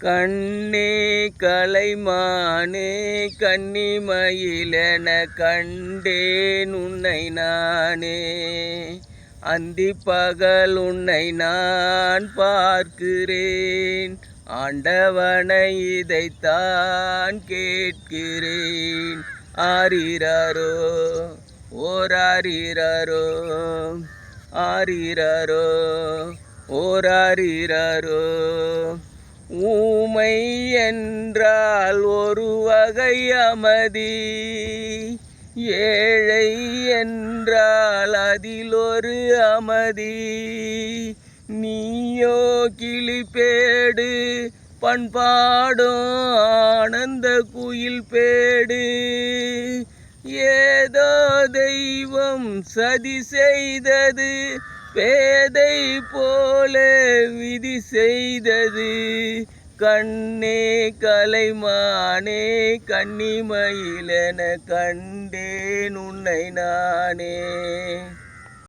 கண்ணே கலைமானே கன்னிமயிலென கண்டேன் உன்னை நானே. அந்தி பகல் உன்னை நான் பார்க்கிறேன், ஆண்டவனை இதைத்தான் கேட்கிறேன். ஆரிரரோ ஓராரிரரோ, ஆரிரரோ ஓராரிரரோ. ஊமை என்றால் ஒரு வகை அமதி, ஏழை என்றால் அதில் ஒரு அமதி. நீயோ கிளிப்பேடு பண்பாடும் ஆனந்த குயில் பேடு. ஏதோ தெய்வம் சதி செய்தது, பேதை போல விதி செய்தது. கண்ணே கலைமானே கன்னிமயிலென கண்டேன் உன்னை நானே.